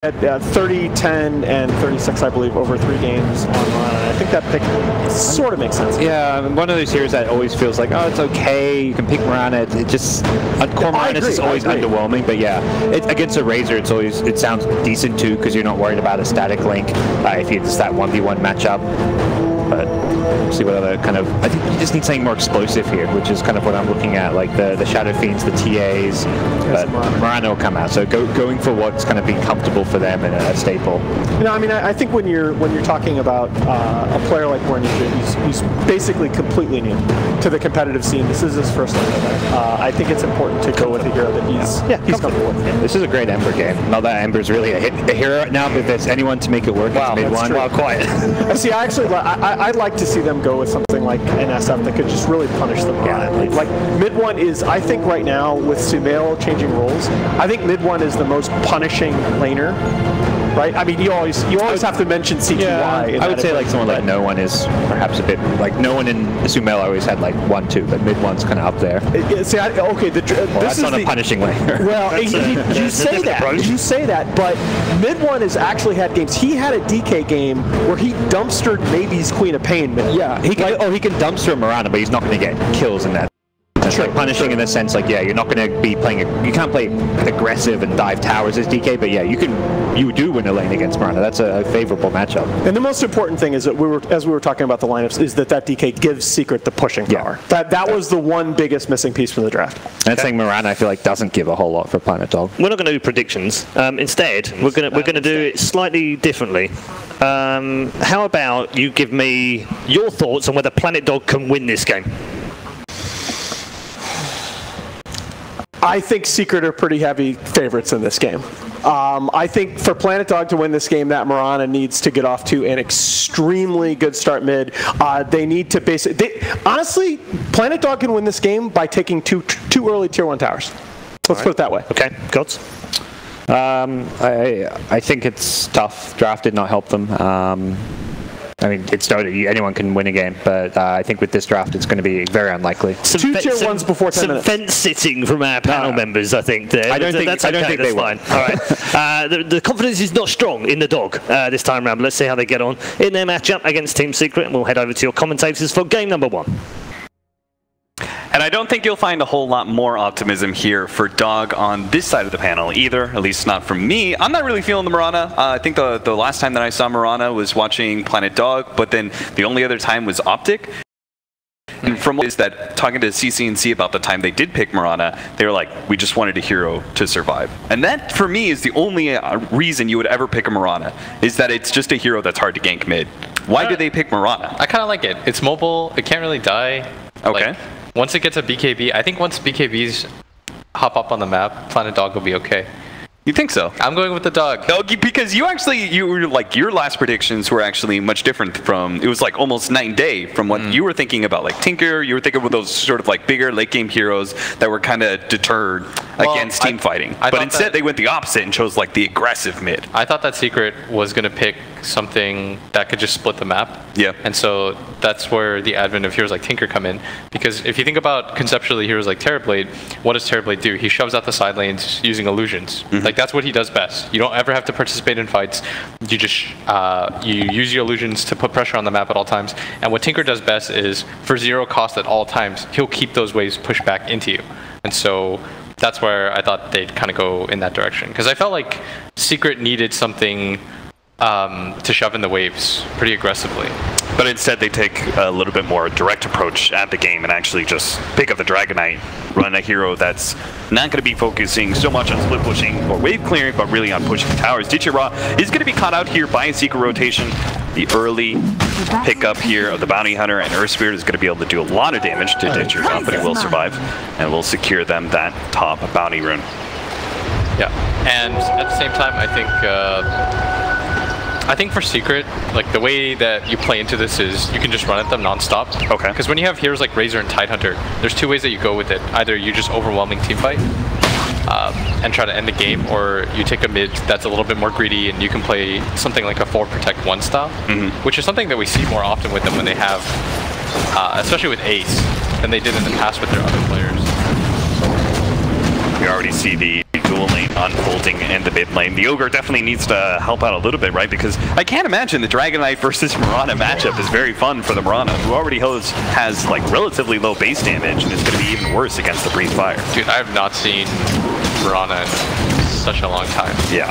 at 30, 10, and 36, I believe, over 3 games on Mirana. I think that pick sort of makes sense. Yeah, one of those heroes that always feels like, oh, it's okay, you can pick Mirana. It just, core Mirana is always underwhelming, but yeah, against a Razor, it sounds decent too, because you're not worried about a static link if it's that 1v1 matchup. But we'll see what other kind of, I think you just need something more explosive here, which is kind of what I'm looking at, like the Shadow Fiends, the TAs, but Mirana will come out. So going for what's kind of been comfortable for them and a staple. You know, I mean, I think when you're talking about a player like Mineski, he's basically completely new to the competitive scene. This is his first look at it. I think it's important to go with a hero that he's comfortable with. Yeah, this is a great Ember game. Not that Ember's really a hero right now, but if there's anyone to make it work, it's mid one. Wow, quiet. See, I'd like to see them go with something like an SF that could just really punish them. Yeah, like mid one is, I think right now with Sumail changing roles, I think mid one is the most punishing laner. Right? I mean, you always have to mention CTY. Yeah, I would say like someone like No One is perhaps a bit like No One in Sumail always had like 1-2, but mid one's kind of up there. See, that's not a punishing laner. Well, you say that, but mid one has actually had games. He had a DK game where he dumpstered maybe's Queen of Pain. Yeah, he can dumpster Mirana, but he's not going to get kills in that. It's like punishing in the sense, like, yeah, you're not going to be playing. You can't play aggressive and dive towers as DK, but yeah, you do win a lane against Mirana. That's a favorable matchup. And the most important thing is that as we were talking about the lineups, is that DK gives Secret the pushing power. That was the one biggest missing piece from the draft. And saying Mirana, I feel like doesn't give a whole lot for Planet Dog. We're not going to do predictions. Instead, we're going to do it slightly differently. How about you give me your thoughts on whether Planet Dog can win this game? I think Secret are pretty heavy favorites in this game. I think for Planet Dog to win this game, that Mirana needs to get off to an extremely good start mid. They need to honestly, Planet Dog can win this game by taking two early tier 1 towers. Let's put it that way. Okay, Gods? I think it's tough. Draft did not help them. I mean, it's Dota. Anyone can win a game, but I think with this draft, it's going to be very unlikely. Two tier 1s before 10 minutes. Some fence sitting from our panel members, I think. There. I don't think they will. All right. The confidence is not strong in the Dog this time around. Let's see how they get on in their matchup against Team Secret, and we'll head over to your commentators for game number 1. And I don't think you'll find a whole lot more optimism here for Dog on this side of the panel either, at least not from me. I'm not really feeling the Mirana. I think the last time that I saw Mirana was watching Planet Dog, but then the only other time was Optic. And from what is that, talking to CCNC about the time they did pick Mirana, they were like, we just wanted a hero to survive. And that, for me, is the only reason you would ever pick a Mirana, is that it's just a hero that's hard to gank mid. Why do they pick Mirana? I kind of like it. It's mobile. It can't really die. Okay. Like, once it gets a BKB, I think once BKBs hop up on the map, Planet Dog will be okay. You think so? I'm going with the Dog. No, because you were like, your last predictions were actually much different from, it was like almost night and day from what you were thinking about. Like Tinker, you were thinking with those sort of like bigger late game heroes that were kind of deterred against team fighting. But instead they went the opposite and chose like the aggressive mid. I thought that Secret was going to pick something that could just split the map. Yeah. And so that's where the advent of heroes like Tinker come in. Because if you think about conceptually heroes like Terrorblade, what does Terrorblade do? He shoves out the side lanes using illusions. Like that's what he does best. You don't ever have to participate in fights. You just you use your illusions to put pressure on the map at all times. And what Tinker does best is for 0 cost at all times, he'll keep those waves pushed back into you. And so that's where I thought they'd kind of go in that direction. Because I felt like Secret needed something to shove in the waves pretty aggressively. But instead they take a little bit more direct approach at the game and actually just pick up the Dragon Knight, run a hero that's not going to be focusing so much on split pushing or wave clearing, but really on pushing towers. Ditchira is going to be caught out here by a Secret rotation. The early pickup here of the Bounty Hunter and Earth Spirit is going to be able to do a lot of damage to Ditchira, but it will survive and will secure them that top bounty rune. Yeah, and at the same time, I think for Secret, like the way that you play into this is you can just run at them non-stop. Okay. Because when you have heroes like Razor and Tidehunter, there's 2 ways that you go with it. Either you just overwhelming teamfight and try to end the game, or you take a mid that's a little bit more greedy and you can play something like a 4 protect 1 style, which is something that we see more often with them when they have, especially with Ace, than they did in the past with their other players. We already see the dual duel lane unfolding in the mid lane. The Ogre definitely needs to help out a little bit, right? Because I can't imagine the Dragon Knight versus Mirana matchup is very fun for the Mirana, who already has like relatively low base damage and is going to be even worse against the Breathe Fire. Dude, I have not seen Mirana in such a long time. Yeah.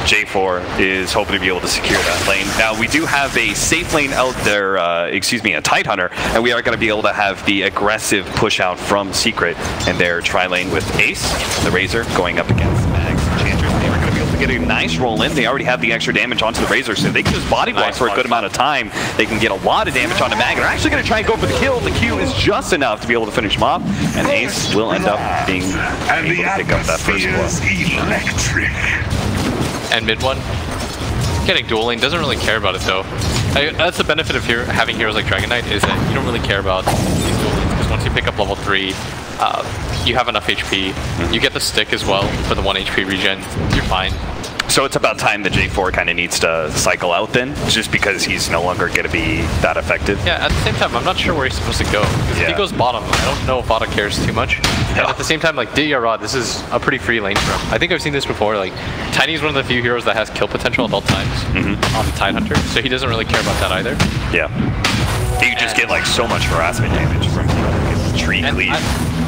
J4 is hoping to be able to secure that lane. Now, we do have a safe lane out there, a Tidehunter, and we are going to be able to have the aggressive push out from Secret in their tri-lane with Ace, the Razor, going up against Mags and Chanters. They are going to be able to get a nice roll in. They already have the extra damage onto the Razor, so they can just body block for a good amount of time. They can get a lot of damage onto Mag, and they're actually going to try and go for the kill. The Q is just enough to be able to finish him off, and Ace will end up being able to pick up that first blow. Electric. And mid one, getting duel lane, doesn't really care about it though. That's the benefit of having heroes like Dragon Knight, is that you don't really care about these duel lanes, because once you pick up level 3, you have enough HP. You get the stick as well for the 1 HP regen, you're fine. So it's about time that J4 kind of needs to cycle out then, just because he's no longer going to be that effective. Yeah, at the same time, I'm not sure where he's supposed to go. Because if he goes bottom, I don't know if Vada cares too much. And at the same time, like, Didya Rod, this is a pretty free lane for him. I think I've seen this before. Like, Tiny's one of the few heroes that has kill potential at all times on the Tidehunter, so he doesn't really care about that either. Yeah. You just get, like, so much harassment damage from the tree cleave.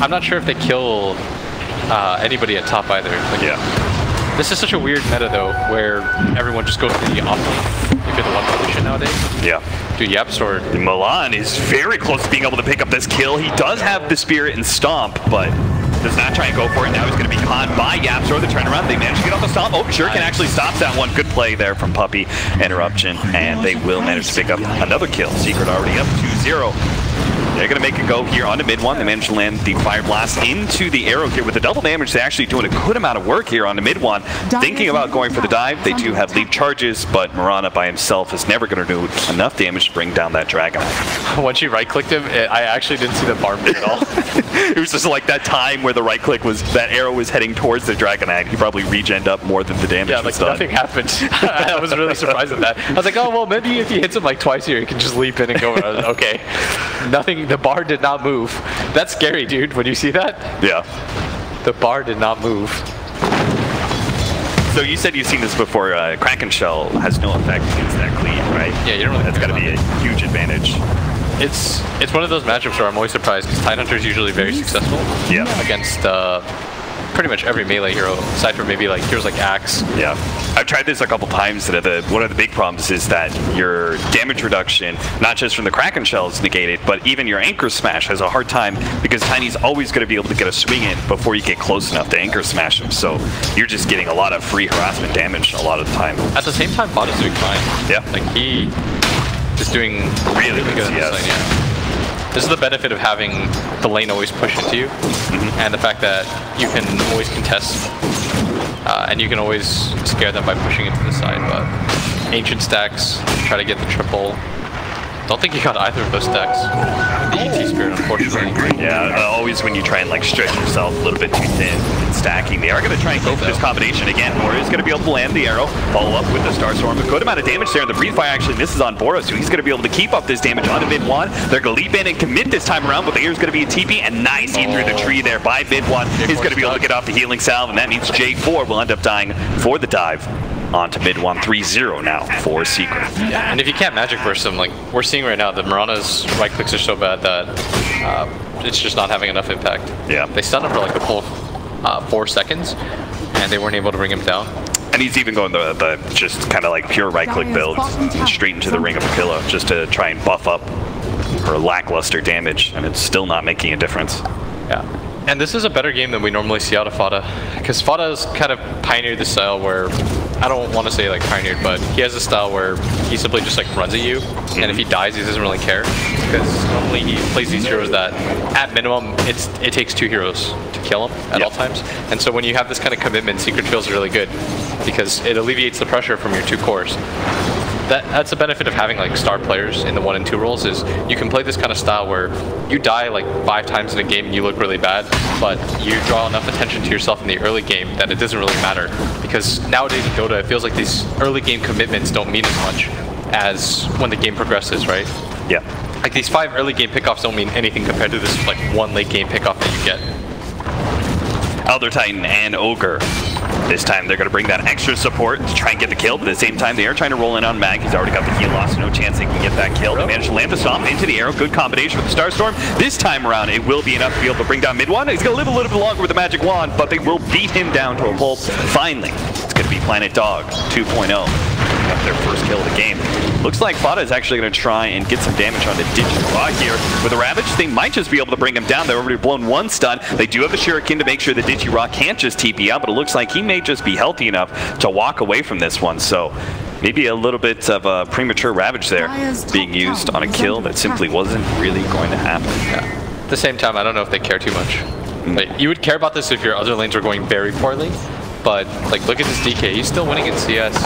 I'm not sure if they kill anybody at top either. Like, yeah. This is such a weird meta, though, where everyone just goes to the off lane if you're the one position nowadays. Yeah. Dude, YapzOr. Milan is very close to being able to pick up this kill. He does have the Spirit and Stomp, but does not try and go for it. Now he's going to be caught by YapzOr. The turnaround, they managed to get off the Stomp. Oh, sure, can actually stop that one. Good play there from Puppey. Interruption, and they will manage to pick up another kill. Secret already up 2-0. They're going to make a go here onto mid one. They managed to land the Fire Blast into the arrow here with the double damage. They're actually doing a good amount of work here onto mid one. Thinking about going for the dive. They do have leap charges, but Mirana by himself is never going to do enough damage to bring down that Dragon. Once you right-clicked him, I actually didn't see the bar move at all. It was just like that time where the right click was, that arrow was heading towards the Dragonite. He probably regened up more than the damage was done. Nothing happened. I was really surprised at that. I was like, oh, well, maybe if he hits him like twice here, he can just leap in and go. I was like, okay. Nothing, the bar did not move. That's scary, dude, when you see that. Yeah. The bar did not move. So you said you've seen this before. Kraken Shell has no effect against that cleave, right? Yeah, you don't really. That's got to be a huge advantage. It's one of those matchups where I'm always surprised because Tidehunter is usually very successful. Yeah. Against pretty much every melee hero, aside from maybe like heroes like Axe. Yeah. I've tried this a couple times. One of the big problems is that your damage reduction, not just from the Kraken Shell, is negated, but even your Anchor Smash has a hard time because Tiny's always going to be able to get a swing in before you get close enough to Anchor Smash him. So you're just getting a lot of free harassment damage a lot of the time. At the same time, Vada's doing fine. Yeah. Like he is doing really good in this lane, yeah. This is the benefit of having the lane always push into you, and the fact that you can always contest, and you can always scare them by pushing into the side. But Ancient stacks, try to get the triple. Don't think you got either of those stacks. The ET Spirit, unfortunately. Yeah, always when you try and like stretch yourself a little bit too thin and stacking, they are going to try and go for this combination again. Warrior's going to be able to land the arrow, follow up with the Starstorm. A good amount of damage there, and the Breathe Fire actually misses on Boros, so he's going to be able to keep up this damage on the mid one. They're going to leap in and commit this time around, but the air's going to be a TP, and nice hit through the tree there by mid one. He's going to be able to get off the healing salve, and that means J4 will end up dying for the dive. On to mid 1, 3-0 now for Secret. Yeah, and if you can't magic burst them, like we're seeing right now, the Mirana's right clicks are so bad that it's just not having enough impact. Yeah. They stunned him for like the full 4 seconds, and they weren't able to bring him down. And he's even going the just kind of like pure right click builds straight into the Ring of Aquila just to try and buff up her lackluster damage, and it's still not making a difference. Yeah. And this is a better game than we normally see out of Vada, because Vada's kind of pioneered the style where, I don't want to say like pioneered, but he has a style where he simply just like runs at you, and if he dies, he doesn't really care, because normally he plays these heroes that, at minimum, it takes 2 heroes to kill him at all times. And so when you have this kind of commitment, Secret feels really good, because it alleviates the pressure from your 2 cores. That's the benefit of having like star players in the 1 and 2 roles, is you can play this kind of style where you die like 5 times in a game and you look really bad, but you draw enough attention to yourself in the early game that it doesn't really matter. Because nowadays in Dota, it feels like these early game commitments don't mean as much as when the game progresses, right? Yeah. Like these 5 early game pickoffs don't mean anything compared to this like 1 late game pickoff that you get. Elder Titan and Ogre. This time they're going to bring that extra support to try and get the kill, but at the same time they are trying to roll in on Mag. He's already got the heal loss, so no chance they can get that kill. They managed to land the stomp into the arrow. Good combination with the Starstorm. This time around, it will be enough to be able to bring down mid one. He's going to live a little bit longer with the magic wand, but they will beat him down to a pulp. Finally, it's going to be Planet Dog 2.0. Got their first kill of the game. Looks like Fada is actually going to try and get some damage on the Digirock here. With the Ravage, they might just be able to bring him down. They've already blown one stun. They do have the Shuriken to make sure the Digirock can't just TP out, but it looks like he may just be healthy enough to walk away from this one. So maybe a little bit of a premature Ravage there being used on a kill that simply wasn't really going to happen. Yeah. At the same time, I don't know if they care too much. Like, you would care about this if your other lanes were going very poorly, but like, look at this DK. He's still winning in CS.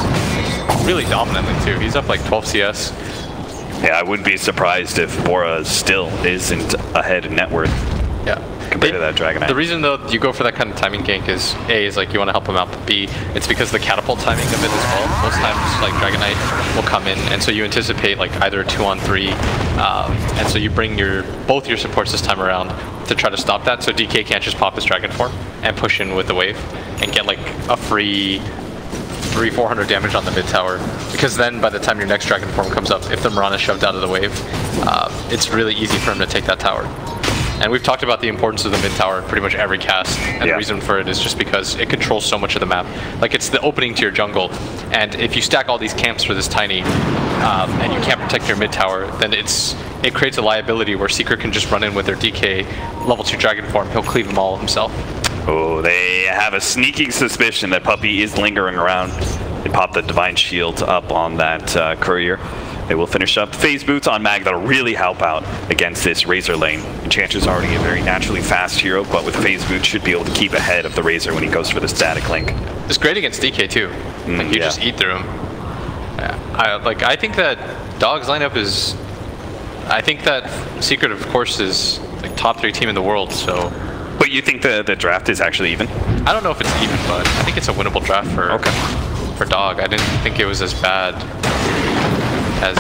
Really dominantly too. He's up like 12 CS. Yeah, I wouldn't be surprised if Bora still isn't ahead in net worth. Yeah. Compared to that Dragon Knight. The reason though you go for that kind of timing gank is A, is like you want to help him out, but B, it's because the catapult timing of it as well. Most times like Dragon Knight will come in, and so you anticipate like either a 2-on-3, and so you bring both your supports this time around to try to stop that, so DK can't just pop his Dragon form and push in with the wave and get like a free 300-400 damage on the mid tower, because then by the time your next Dragon form comes up, if the Mirana is shoved out of the wave, it's really easy for him to take that tower. And we've talked about the importance of the mid tower in pretty much every cast, and the reason for it is just because it controls so much of the map. Like, it's the opening to your jungle, and if you stack all these camps for this tiny, and you can't protect your mid tower, then it creates a liability where Seeker can just run in with their DK level 2 Dragon form. He'll cleave them all himself. Oh, they have a sneaking suspicion that Puppey is lingering around. They pop the Divine Shield up on that Courier. They will finish up phase boots on Mag. That'll really help out against this Razor lane. Enchanter's already a very naturally fast hero, but with phase boots should be able to keep ahead of the Razor when he goes for the static link. It's great against DK too. Like, you just eat through him. I think that Dog's lineup is... I think that Secret, of course, is like top 3 team in the world, so... But you think the draft is actually even? I don't know if it's even, but I think it's a winnable draft for Dog. I didn't think it was as bad as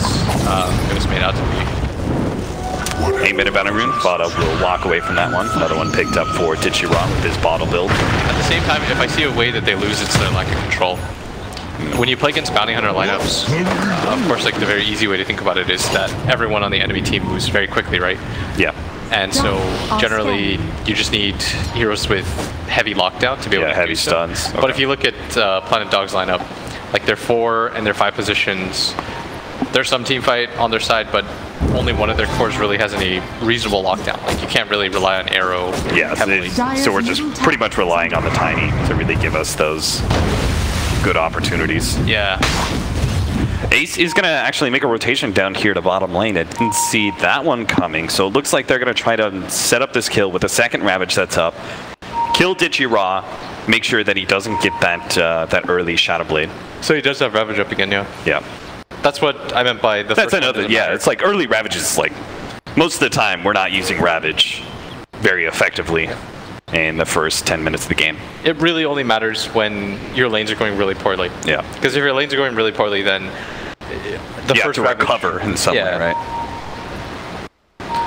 it was made out to be. 8-minute Bounty Rune. Fada will walk away from that one. Another one picked up for Digirock with his bottle build. At the same time, if I see a way that they lose, it's their lack of control. When you play against Bounty Hunter lineups, of course, like, the very easy way to think about it is that everyone on the enemy team moves very quickly, right? Yeah. And so generally, you just need heroes with heavy lockdown to be able to heavy do so. stuns. Okay. But if you look at Planet Dog's lineup, like, their 4 and their 5 positions, there's some team fight on their side, but only one of their cores really has any reasonable lockdown. Like, you can't really rely on Arrow heavily. So we're just pretty much relying on the Tiny to really give us those good opportunities. Yeah. Ace is going to actually make a rotation down here to bottom lane. I didn't see that one coming, so it looks like they're going to try to set up this kill with the second Ravage that's up. Kill Digirock, make sure that he doesn't get that early Shadow Blade. So he does have Ravage up again, yeah? Yeah. That's what I meant by the That's first another, it's like early Ravage is like, most of the time we're not using Ravage very effectively in the first 10 minutes of the game. It really only matters when your lanes are going really poorly. Yeah. Because if your lanes are going really poorly, then the you first have to recover in some way, right?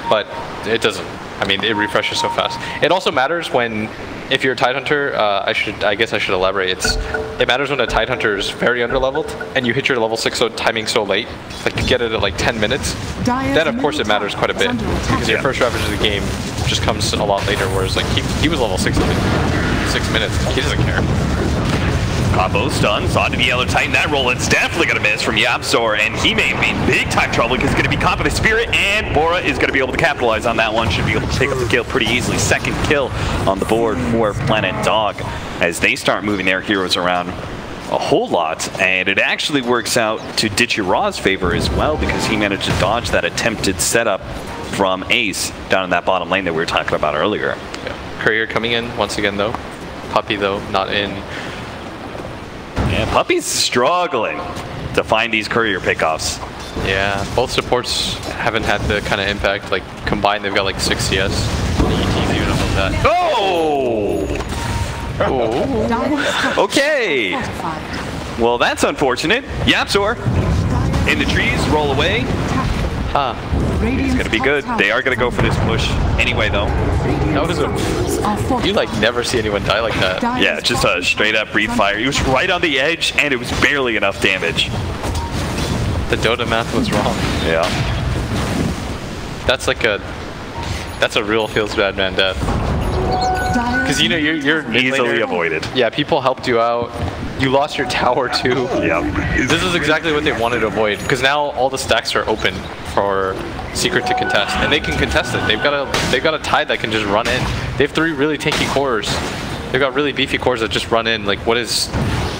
But it doesn't. I mean, it refreshes so fast. It also matters when, if you're a Tidehunter, I guess I should elaborate. It matters when a Tidehunter is very underleveled and you hit your level 6 timing so late, like you get it at like 10 minutes. Then of course it matters quite a bit, because your first Ravage of the game just comes a lot later. Whereas like he was level 6 in like 6 minutes. He doesn't care. Combo stuns onto the Elder Titan. That roll is definitely going to miss from Yapzor, and he may be in big time trouble because he's going to be caught by the Spirit, and Bora is going to be able to capitalize on that one. Should be able to pick up the kill pretty easily. Second kill on the board for Planet Dog as they start moving their heroes around a whole lot, and it actually works out to Digirock's favor as well because he managed to dodge that attempted setup from Ace down in that bottom lane that we were talking about earlier. Yeah. Courier coming in once again though. Puppey though, not in. Yeah, Puppey's struggling to find these Courier pickoffs. Yeah, both supports haven't had the kind of impact. Like, combined, they've got like 6 CS. And ET's even above that. Oh! Okay. Well, that's unfortunate. Yapzor in the trees, roll away. Huh. It's going to be good. They are going to go for this push anyway, though. That was you like never see anyone die like that. Yeah, just a straight up breathe fire. He was right on the edge, and it was barely enough damage. The Dota math was wrong. Yeah. That's a real feels bad man death. Because you know you're easily avoided. Yeah, people helped you out. You lost your tower too. Yeah. This is exactly what they wanted to avoid. Because now all the stacks are open for Secret to contest, and they can contest it. They've got a Tide that can just run in. They have 3 really tanky cores. They've got really beefy cores that just run in. Like, what is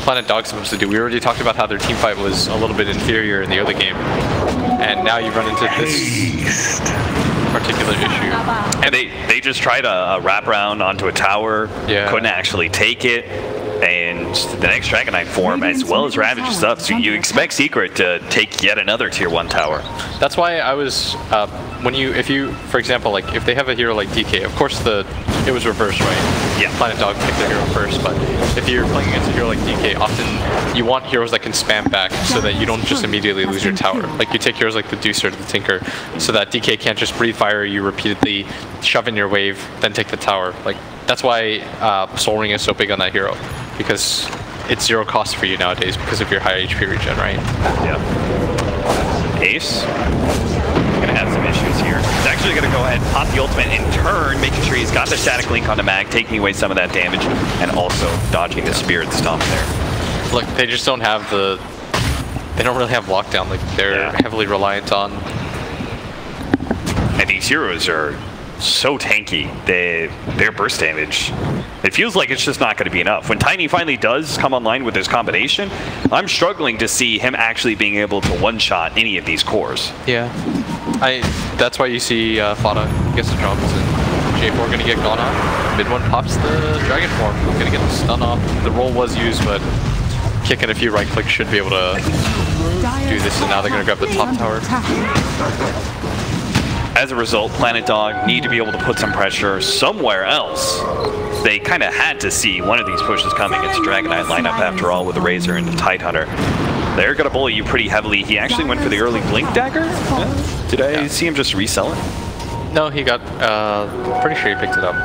Planet Dog supposed to do? We already talked about how their team fight was a little bit inferior in the early game, and now you run into this particular issue. And they just tried a wraparound onto a tower, couldn't actually take it, and the next Dragon Knight form as well as Ravage is up, so you expect Secret to take yet another tier 1 tower. That's why I was, if you, for example, like if they have a hero like DK, of course it was reversed, right? Yeah. Planet Dog picked their hero first, but if you're playing against a hero like DK, often you want heroes that can spam back so that you don't just immediately lose your tower. Like you take heroes like the Deucer or the Tinker, so that DK can't just breathe fire you repeatedly, shove in your wave, then take the tower. Like that's why Soul Ring is so big on that hero, because it's 0 cost for you nowadays because of your high HP regen, right? Yeah. Ace. Gonna have some issues here. He's actually gonna go ahead and pop the ultimate in turn, making sure he's got the static link on the mag, taking away some of that damage, and also dodging the Spirit Stomp there. Look, they just don't have they don't really have lockdown. Like they're heavily reliant on. And these heroes are so tanky. Their burst damage, it feels like it's just not going to be enough. When Tiny finally does come online with his combination, I'm struggling to see him actually being able to one-shot any of these cores. Yeah. That's why you see Fada gets the jumps and J4 going to get gone off. Mid one pops the Dragon form, going to get the stun off. The roll was used, but kicking a few right clicks should be able to do this, and now they're going to grab the top tower. As a result, Planet Dog need to be able to put some pressure somewhere else. They kind of had to see one of these pushes coming. It's a Dragon Knight lineup after all with the Razor and the Tidehunter. They're going to bully you pretty heavily. He actually went for the early Blink Dagger. Yeah. Did I see him just resell it? No, he got, pretty sure he picked it up.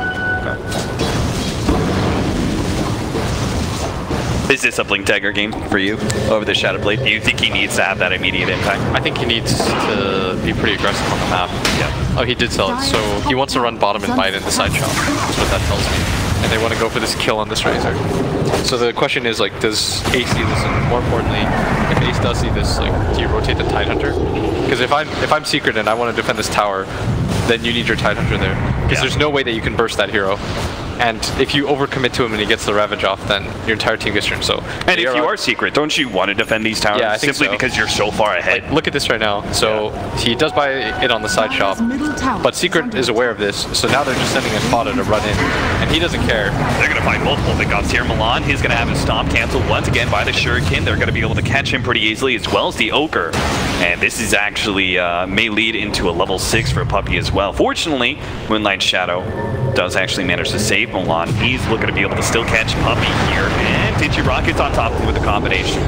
Okay. Is this a Blink Dagger game for you over the Shadow Blade? Do you think he needs to have that immediate impact? I think he needs to be pretty aggressive on the map. Yeah. Oh, he did sell it, so he wants to run bottom and buy it in the side shop. That's what that tells me. And they want to go for this kill on this Razor. So the question is, like, does Ace see this? And more importantly, if Ace does see this, like, do you rotate the Tidehunter? Because if I'm Secret and I want to defend this tower, then you need your Tidehunter there. Because there's no way that you can burst that hero. And if you overcommit to him and he gets the Ravage off, then your entire team gets turned. So, and if you are Secret, don't you want to defend these towers? Yeah, I think simply because you're so far ahead. Like, look at this right now. So he does buy it on the side shop, but Secret is aware of this. So now they're just sending a Fada to run in, and he doesn't care. They're going to find multiple pickoffs here. Milan, he's going to have his stomp canceled once again by the Shuriken. They're going to be able to catch him pretty easily, as well as the Ogre. And this is actually may lead into a level 6 for Puppey as well. Fortunately, Moonlight Shadow does actually manage to save Milan. He's looking to be able to still catch Puppey here, and Digi Rocket's on top of him with the combination.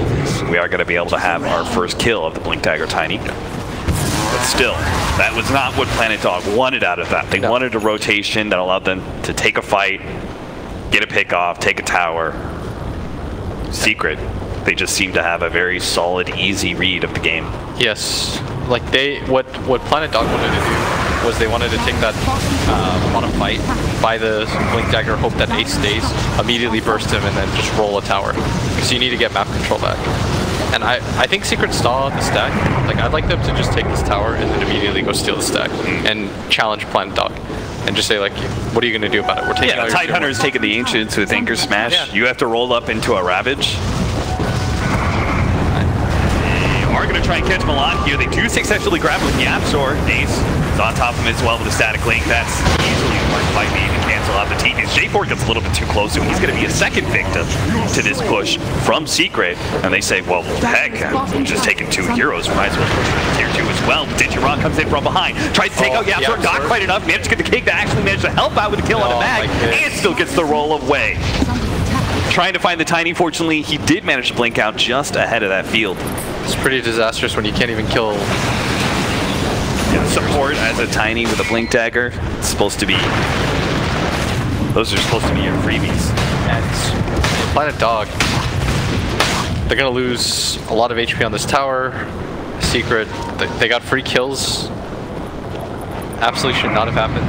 We are going to be able to have our first kill of the Blink Dagger Tiny. But still, that was not what Planet Dog wanted out of that. They wanted a rotation that allowed them to take a fight, get a pick off, take a tower. Secret, they just seem to have a very solid, easy read of the game. Yes, like what Planet Dog wanted to do was they wanted to take that bottom fight, buy the Blink Dagger, hope that Ace stays, immediately burst him, and then just roll a tower. So you need to get map control back. And I think Secret saw the stack. Like, I'd like them to just take this tower and then immediately go steal the stack and challenge Planet Dog. And just say, like, what are you going to do about it? We're taking Tidehunter is taking the Ancients with Anchor Smash. Yeah. You have to roll up into a Ravage. Are going to try and catch Milan here. They do successfully grab him with the Absol. Ace is on top of him as well with a static link. That's easily marked by me to cancel out the team. J4 gets a little bit too close, so he's going to be a second victim to this push from Secret. And they say, well, heck, I'm just taking 2 heroes. We might as well push for tier 2 as well. Digiron comes in from behind, tries to take out Yapsor, not quite enough, managed to get the kick to actually manage to help out with the kill on the mag, and still gets the roll away. Trying to find the Tiny. Fortunately, he did manage to blink out just ahead of that field. It's pretty disastrous when you can't even kill Yeah, support as a tiny with a blink dagger. It's supposed to be. Those are supposed to be your freebies. And Planet Dog, they're gonna lose a lot of HP on this tower. Secret, they got free kills. Absolutely should not have happened.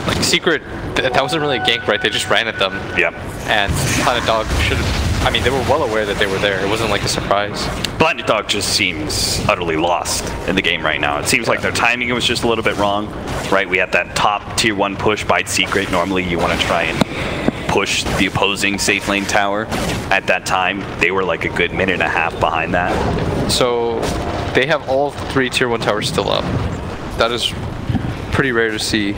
Like Secret, that wasn't really a gank, right? They just ran at them. Yeah. And Planet Dog should have, I mean, they were well aware that they were there. It wasn't like a surprise. Planet Dog just seems utterly lost in the game right now. It seems like their timing was just a little bit wrong, right? We had that top tier 1 push by Secret. Normally you want to try and push the opposing safe lane tower. At that time, they were like a good minute and a half behind that. So they have all 3 tier 1 towers still up. That is pretty rare to see.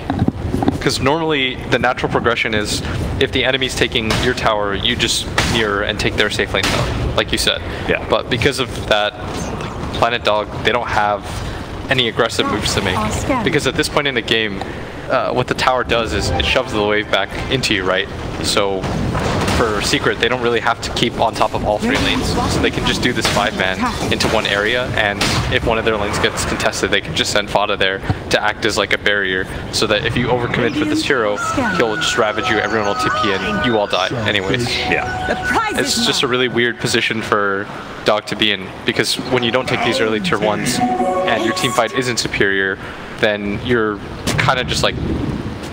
Because normally the natural progression is if the enemy's taking your tower, you just mirror and take their safe lane tower, like you said. Yeah. But because of that, Planet Dog, they don't have any aggressive moves to make. Because at this point in the game, what the tower does is it shoves the wave back into you, right? So for Secret, they don't really have to keep on top of all 3 lanes. So they can just do this 5-man into one area, and if one of their lanes gets contested, they can just send Fada there to act as like a barrier, so that if you overcommit for this hero, he'll just ravage you, everyone will TP, and you all die anyways. Yeah. It's just a really weird position for Dog to be in, because when you don't take these early tier 1s, and your team fight isn't superior, then you're kind of just like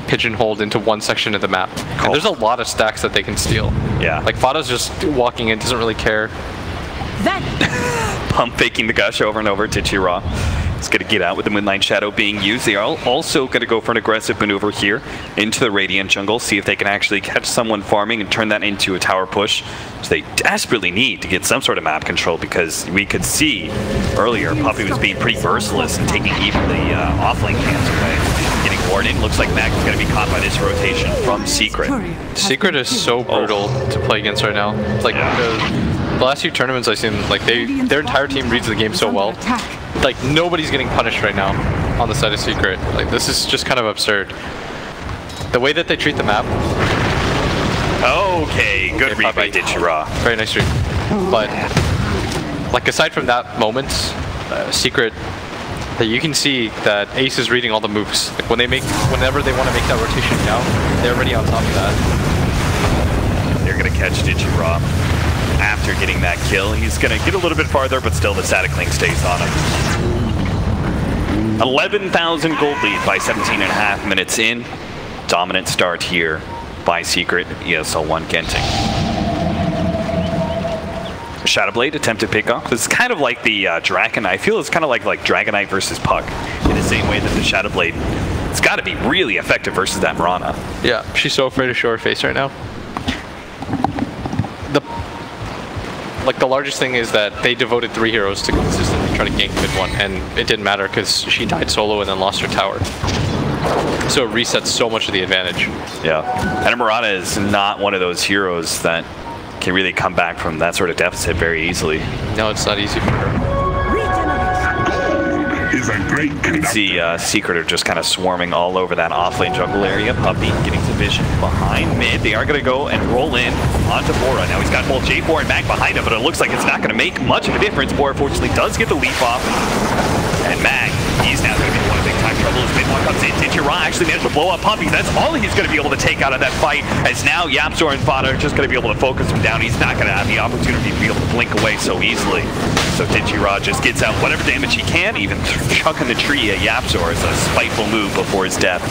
pigeonholed into one section of the map. And there's a lot of stacks that they can steal. Yeah. Like Fada's just walking in, doesn't really care. Pump faking the gush over and over. Tichira is going to get out with the Moonlight Shadow being used. They are also going to go for an aggressive maneuver here into the Radiant jungle, see if they can actually catch someone farming and turn that into a tower push. So they desperately need to get some sort of map control, because we could see earlier Puppey was being pretty merciless and taking even the offlane camps away. Getting warning. Looks like Mag is going to be caught by this rotation from Secret. Secret is so brutal to play against right now. Like the last few tournaments I've seen, like their entire team reads the game so well. Like nobody's getting punished right now on the side of Secret. Like this is just kind of absurd. The way that they treat the map. Okay, good read by Tichira. Very nice read. But like aside from that moment, Secret, that you can see that Ace is reading all the moves. Like whenever they want to make that rotation down, they're already on top of that. They're going to catch Tichira after getting that kill. He's going to get a little bit farther, but still the static link stays on him. 11,000 gold lead by 17.5 minutes in. Dominant start here by Secret, ESL One Genting. Shadowblade attempted pickoff. This is kind of like the Dragon. I feel it's kind of like Dragonite versus Puck, in the same way that the Shadowblade, it's got to be really effective versus that Mirana. Yeah, she's so afraid to show her face right now. The largest thing is that they devoted 3 heroes to consistently try to gank mid 1, and it didn't matter because she died solo and then lost her tower. So it resets so much of the advantage. Yeah, and Mirana is not one of those heroes that can really come back from that sort of deficit very easily. No, it's not easy for her. You can see Secret are just kind of swarming all over that offlane jungle area. Puppey getting some vision behind mid. They are going to go and roll in onto Bora. Now he's got both J4 and Mag behind him, but it looks like it's not going to make much of a difference. Bora fortunately does get the leap off. And Mag, he's now going to be in one of big time trouble as mid 1 comes in. Tichira actually managed to blow up Puppey. That's all he's going to be able to take out of that fight, as now Yapzor and Fada are just going to be able to focus him down. He's not going to have the opportunity to be able to blink away so easily. So Tichira just gets out whatever damage he can, even chucking the tree at Yapzor as a spiteful move before his death.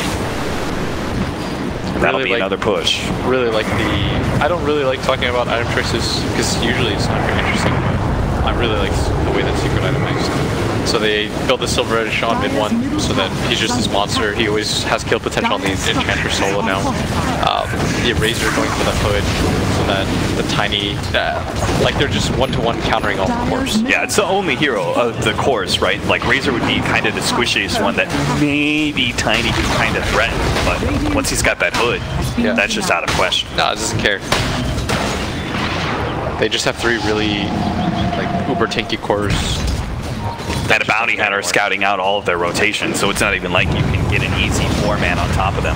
That'll be another push. I don't really like talking about item choices, because usually it's not very interesting, but I really like the way that Secret itemized. So they built the Silver Edge on mid 1, so that he's just this monster. He always has kill potential on the Enchanter solo now. The Eraser going for the hood, so that the tiny, like they're just one-to-one countering off the course. Yeah, it's the only hero of the course, right? Like Razor would be kind of the squishiest one that maybe Tiny could kind of threaten, but once he's got that hood, that's just out of question. No, it doesn't care. They just have 3 really like uber tanky cores. And a bounty hunter scouting out all of their rotations, so it's not even like you can get an easy 4-man on top of them.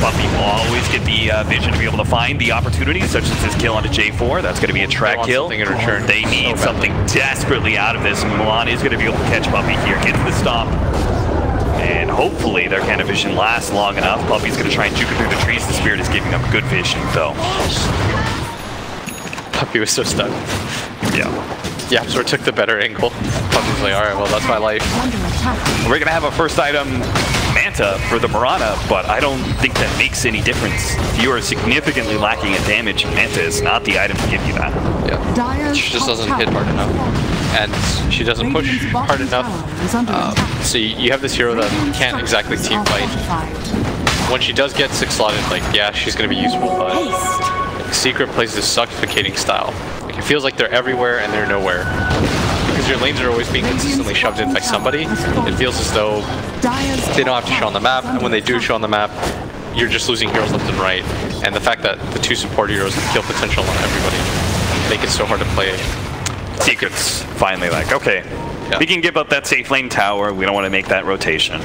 Puppey will always get the vision to be able to find the opportunities, such as his kill onto J4. That's going to be a track kill. In return. They need something desperately out of this. Milan is going to be able to catch Puppey here, gets the stop. Hopefully their can of vision lasts long enough. Puppy's going to try and juke it through the trees. The Spirit is giving them good vision, though. Puppy was so stuck. Yeah. YapzOr took the better angle. Puppy's like, alright, well, that's my life. We're going to have a first item Manta for the Mirana, but I don't think that makes any difference. If you are significantly lacking in damage, Manta is not the item to give you that. Yeah. She just doesn't hit hard enough. And she doesn't push hard enough. So you have this hero that can't exactly team fight. When she does get 6 slotted, like, yeah, she's going to be useful, but Secret plays this suffocating style. Like, it feels like they're everywhere and they're nowhere. Because your lanes are always being consistently shoved in by somebody, it feels as though they don't have to show on the map, and when they do show on the map, you're just losing heroes left and right. And the fact that the 2 support heroes have kill potential on everybody make it so hard to play. Secret's finally like, okay, we can give up that safe lane tower, we don't want to make that rotation.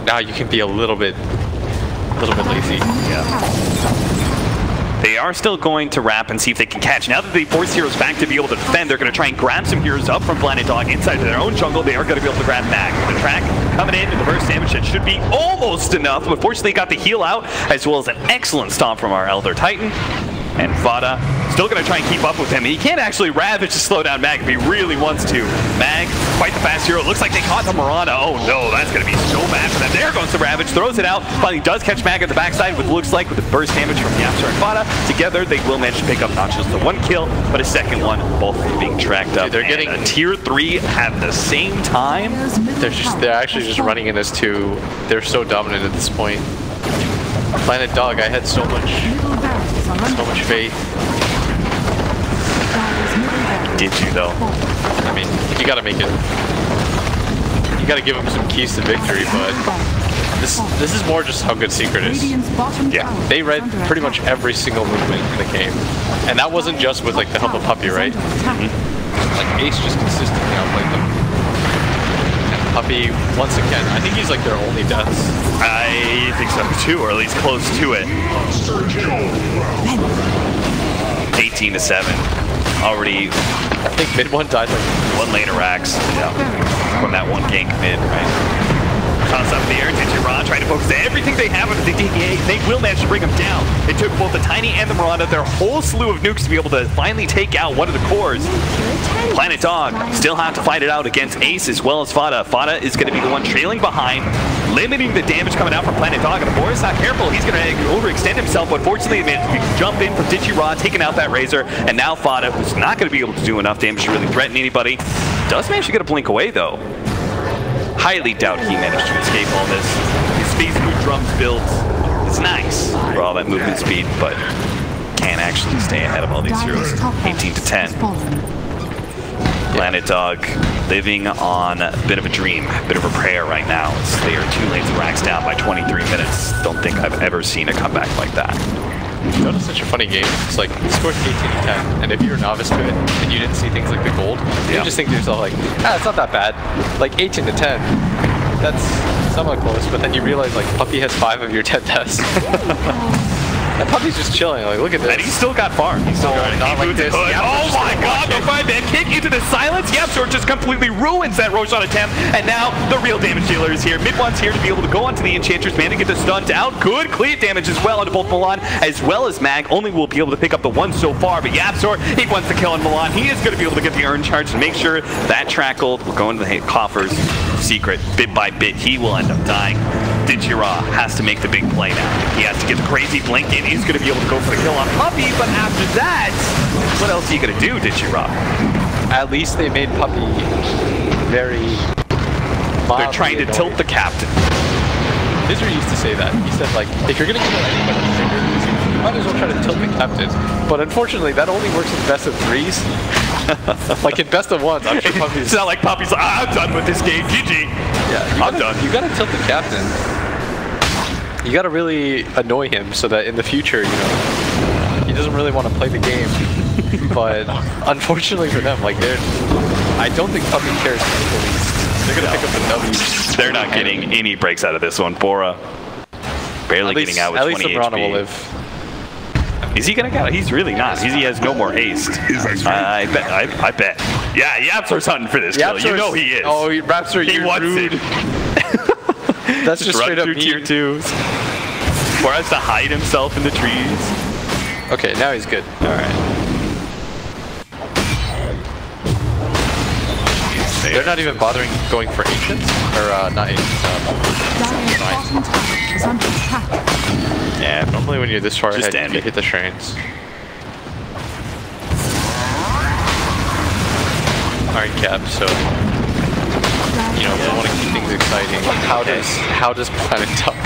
Now you can be a little bit lazy. Yeah. They are still going to wrap and see if they can catch. Now that they force heroes back to be able to defend, they're going to try and grab some heroes up from Planet Dog inside of their own jungle. They are going to be able to grab Mag. The track coming in, and the burst damage that should be almost enough, but fortunately got the heal out, as well as an excellent stomp from our Elder Titan. And Vada still going to try and keep up with him. He can't actually ravage to slow down Mag if he really wants to. Mag, quite the fast hero. Looks like they caught the Mirana. Oh no, that's going to be so bad for them. There goes the Ravage, throws it out. Finally does catch Mag at the backside, with looks like with the burst damage from YapzOr and Vada. Together, they will manage to pick up not just the 1 kill, but a second one, both being tracked up. They're getting a tier 3 at the same time. They're actually just running in as 2. They're so dominant at this point. Planet Dog, I had so much faith. Did you though? I mean, you gotta make it. You gotta give them some keys to victory, but this is more just how good Secret is. Yeah. They read pretty much every single movement in the game, and that wasn't just with like the help of Puppy, right? Like Ace just consistently outplayed them. Puppy, once again, I think he's like their only deaths. I think so too, or at least close to it. 18-7. Already, I think mid 1 died like 1 lane of racks. Yeah. From that 1 gank mid, right? Toss up in the air, VG.J trying to focus everything they have into the DPA. They will manage to bring them down. It took both the Tiny and the Mirana their whole slew of nukes to be able to finally take out one of the cores. Planet Dog still have to fight it out against Ace as well as Vada. Vada is going to be the one trailing behind, limiting the damage coming out from Planet Dog. And if Boris not careful, he's going to overextend himself. But fortunately, he managed to jump in from VG.J, taking out that Razor. And now Vada, who's not going to be able to do enough damage to really threaten anybody, does manage to get a blink away though. Highly doubt he managed to escape all this. His Space Moon drums build is nice for all that movement speed, but can't actually stay ahead of all these heroes. 18-10. Planet Dog living on a bit of a dream, a bit of a prayer right now. They are 2 lanes of racks down by 23 minutes. Don't think I've ever seen a comeback like that. Dota is such a funny game. It's like, the score's 18-10, and if you're a novice to it, and you didn't see things like the gold, you just think to yourself like, it's not that bad. Like, 18-10, that's somewhat close, but then you realize, like, Puppy has 5 of your 10 deaths. And Puppy's just chilling, like, look at this. And he's still got farm. He's still got it. Not like this. Oh my god, the 5-man kick into the silence. YapzOr just completely ruins that Roshan attempt. And now the real damage dealer is here. Mid-one's here to be able to go onto the Enchantress Man to get the stun down. Good cleave damage as well onto both Milan as well as Mag. Only will be able to pick up the 1 so far, but YapzOr, he wants to kill on Milan. He is going to be able to get the urn charge and make sure that track gold will go into the coffers. Secret, bit by bit, he will end up dying. VG.J has to make the big play now. He has to get the crazy blink in. He's going to be able to go for the kill on Puppy, but after that, what else are you going to do, VG.J? At least they made Puppy very They're trying to tilt the captain. Vici used to say that. He said, like, if you're going to kill anybody, you might as well try to tilt the captain. But unfortunately, that only works in best of 3s. Like in best of 1s, I'm sure Puppy's... It's not like Puppy's like, I'm done with this game, GG. Yeah, I'm done. You gotta tilt the captain. You gotta really annoy him so that in the future, you know, he doesn't really want to play the game. But unfortunately for them, like, I don't think Puppy cares in the least. They're gonna pick up the W. They're not getting any breaks out of this one. Bora barely getting out with 20 HP. At least Sabrina will live. Is he gonna get it? He's really not. He has no more haste. I bet. Yeah, YapzOr's hunting for this kill. You know he is. Oh, YapzOr, he you're wants rude. it. That's just run straight up through tier 2s. Or has to hide himself in the trees. Okay, now he's good. All right. They're not even bothering going for ancients? Or not ancients, yeah, normally when you're this far Just ahead, you hit the shrines. Alright, Cap, so you know, we want to keep things exciting. How does Planet Duck?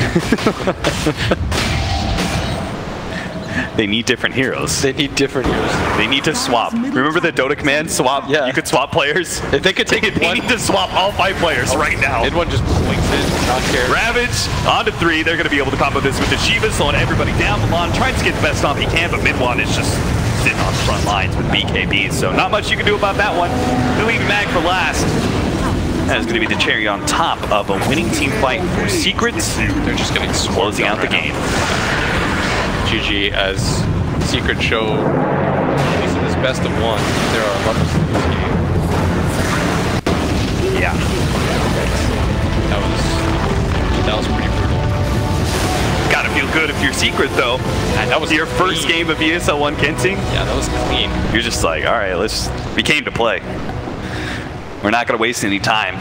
They need different heroes. They need different heroes. They need to swap. Remember the Dota command? Swap? Yeah. You could swap players? If they could take it They need to swap all 5 players right now. Mid-one just blinks in, not care. Ravage on to 3. They're going to be able to combo this with the Shiva, slowing everybody down. Milan tries to get the best off he can, but mid-one is just sitting on the front lines with BKB. So not much you can do about that one. They're leaving Mag for last. That is going to be the cherry on top of a winning team fight for Secrets. They're just getting Closing out the game. GG as Secret show, at least in this best of 1, there are levels in this game. Yeah. That was pretty brutal. Gotta feel good if you're Secret, though. And that was your clean. first game of ESL One Genting. Yeah, that was clean. You're just like, all right, we came to play. We're not gonna waste any time.